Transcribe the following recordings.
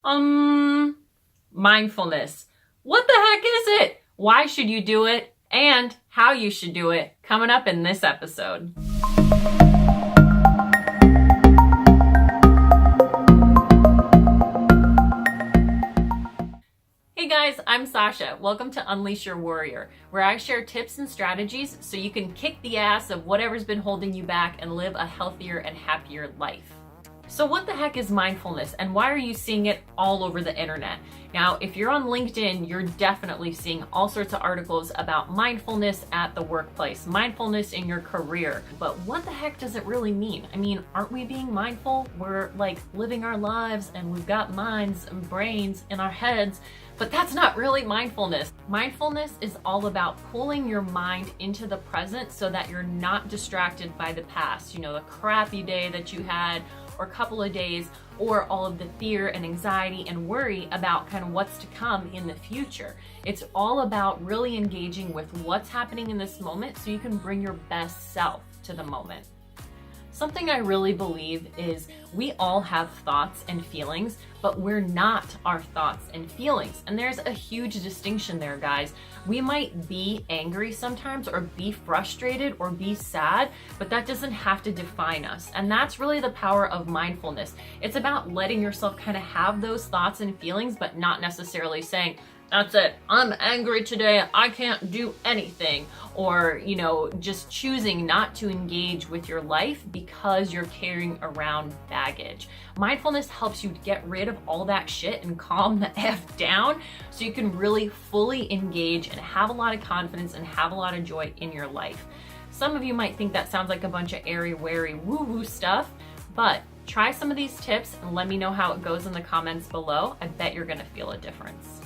Mindfulness. What the heck is it? Why should you do it? And how you should do it, coming up in this episode. Hey guys, I'm Sasha. Welcome to Unleash Your Warrior, where I share tips and strategies so you can kick the ass of whatever's been holding you back and live a healthier and happier life. So what the heck is mindfulness, and why are you seeing it all over the internet? Now, if you're on LinkedIn, you're definitely seeing all sorts of articles about mindfulness at the workplace, mindfulness in your career. But what the heck does it really mean? I mean, aren't we being mindful? We're like living our lives and we've got minds and brains in our heads, but that's not really mindfulness. Mindfulness is all about pulling your mind into the present so that you're not distracted by the past. You know, the crappy day that you had, or a couple of days, or all of the fear and anxiety and worry about kind of what's to come in the future. It's all about really engaging with what's happening in this moment so you can bring your best self to the moment. Something I really believe is we all have thoughts and feelings, but we're not our thoughts and feelings. And there's a huge distinction there, guys. We might be angry sometimes, or be frustrated, or be sad, but that doesn't have to define us. And that's really the power of mindfulness. It's about letting yourself kind of have those thoughts and feelings, but not necessarily saying, that's it, I'm angry today, I can't do anything. Or, you know, just choosing not to engage with your life because you're carrying around baggage. Mindfulness helps you get rid of all that shit and calm the F down so you can really fully engage and have a lot of confidence and have a lot of joy in your life. Some of you might think that sounds like a bunch of airy-wary woo-woo stuff, but try some of these tips and let me know how it goes in the comments below. I bet you're gonna feel a difference.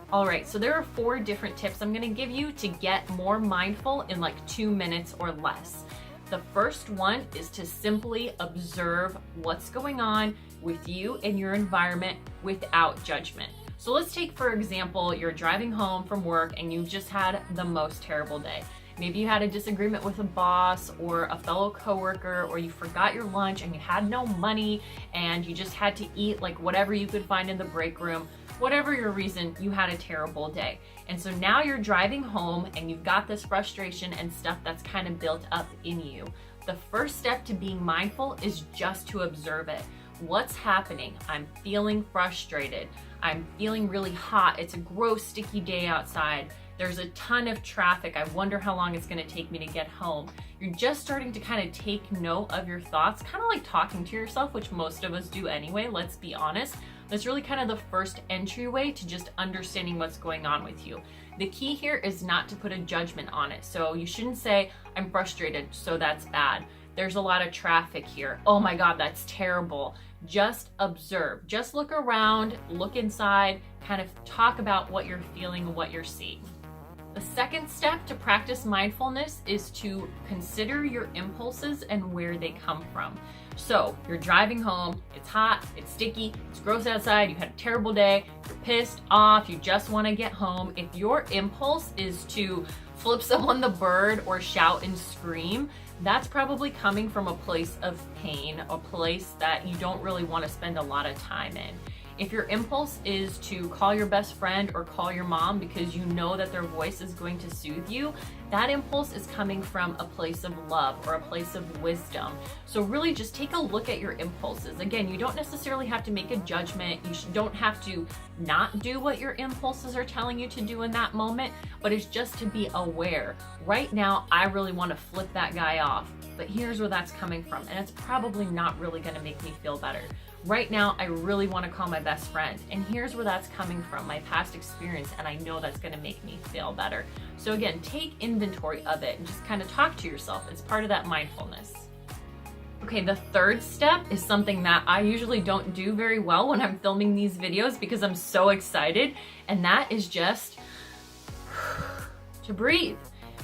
All right, so there are 4 different tips I'm gonna give you to get more mindful in like 2 minutes or less. The first one is to simply observe what's going on with you and your environment without judgment. So let's take, for example, you're driving home from work and you just had the most terrible day. Maybe you had a disagreement with a boss or a fellow coworker, or you forgot your lunch and you had no money and you just had to eat like whatever you could find in the break room. Whatever your reason, you had a terrible day. And so now you're driving home and you've got this frustration and stuff that's kind of built up in you. The first step to being mindful is just to observe it. What's happening? I'm feeling frustrated. I'm feeling really hot. It's a gross, sticky day outside. There's a ton of traffic. I wonder how long it's gonna take me to get home. You're just starting to kind of take note of your thoughts, kind of like talking to yourself, which most of us do anyway, let's be honest. That's really kind of the first entryway to just understanding what's going on with you. The key here is not to put a judgment on it. So you shouldn't say, I'm frustrated, so that's bad. There's a lot of traffic here. Oh my God, that's terrible. Just observe. Just look around, look inside, kind of talk about what you're feeling and what you're seeing. The second step to practice mindfulness is to consider your impulses and where they come from. So you're driving home, it's hot, it's sticky, it's gross outside, you had a terrible day, you're pissed off, you just want to get home. If your impulse is to flip someone the bird or shout and scream, that's probably coming from a place of pain, a place that you don't really want to spend a lot of time in. If your impulse is to call your best friend or call your mom because you know that their voice is going to soothe you, that impulse is coming from a place of love or a place of wisdom. So really just take a look at your impulses. Again, you don't necessarily have to make a judgment. You don't have to not do what your impulses are telling you to do in that moment, but it's just to be aware. Right now, I really want to flip that guy off, but here's where that's coming from, and it's probably not really going to make me feel better. Right now, I really want to call my best friend, and here's where that's coming from, my past experience, and I know that's going to make me feel better. So again, take inventory of it and just kind of talk to yourself. It's part of that mindfulness. Okay, the third step is something that I usually don't do very well when I'm filming these videos because I'm so excited, and that is just to breathe.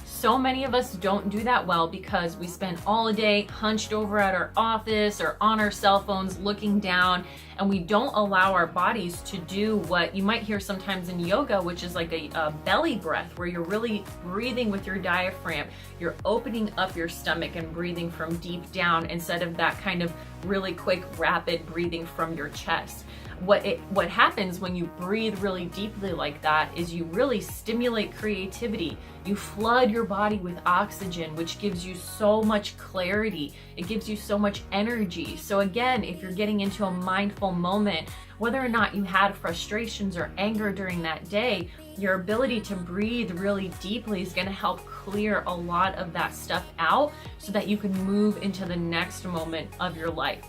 So many of us don't do that well because we spend all day hunched over at our office or on our cell phones looking down, and we don't allow our bodies to do what you might hear sometimes in yoga, which is like a belly breath, where you're really breathing with your diaphragm. You're opening up your stomach and breathing from deep down instead of that kind of really quick, rapid breathing from your chest. What happens when you breathe really deeply like that is you really stimulate creativity. You flood your body with oxygen, which gives you so much clarity. It gives you so much energy. So again, if you're getting into a mindful moment, whether or not you had frustrations or anger during that day, your ability to breathe really deeply is going to help clear a lot of that stuff out so that you can move into the next moment of your life.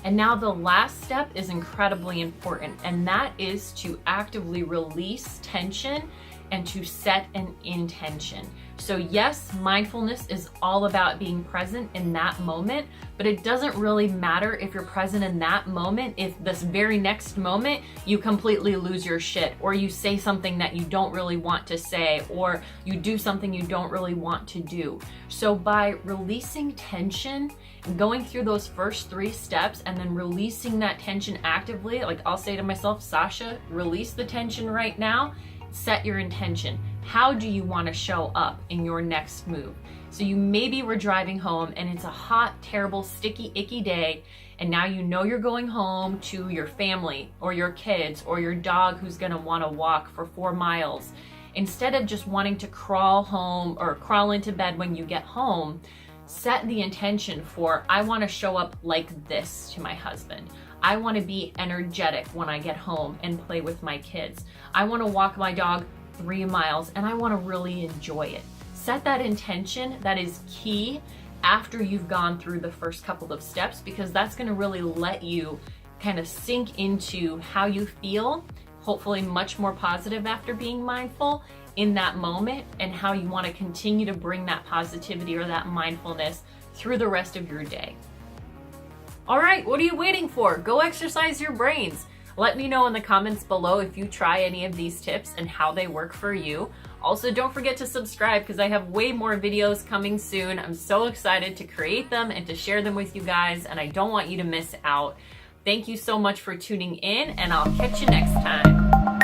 And now the last step is incredibly important, and that is to actively release tension and to set an intention. So yes, mindfulness is all about being present in that moment, but it doesn't really matter if you're present in that moment if this very next moment you completely lose your shit, or you say something that you don't really want to say, or you do something you don't really want to do. So by releasing tension, going through those first 3 steps and then releasing that tension actively, like I'll say to myself, Sasha, release the tension right now. Set your intention. How do you want to show up in your next move? So you maybe were driving home and it's a hot, terrible, sticky, icky day, and now you know you're going home to your family or your kids or your dog who's going to want to walk for 4 miles. Instead of just wanting to crawl home or crawl into bed when you get home, set the intention for, I want to show up like this to my husband. I want to be energetic when I get home and play with my kids. I want to walk my dog 3 miles and I want to really enjoy it. Set that intention. That is key after you've gone through the first couple of steps, because that's going to really let you kind of sink into how you feel, hopefully much more positive after being mindful in that moment, and how you want to continue to bring that positivity or that mindfulness through the rest of your day. All right, what are you waiting for? Go exercise your brains. Let me know in the comments below if you try any of these tips and how they work for you. Also, don't forget to subscribe because I have way more videos coming soon. I'm so excited to create them and to share them with you guys, and I don't want you to miss out. Thank you so much for tuning in, and I'll catch you next time.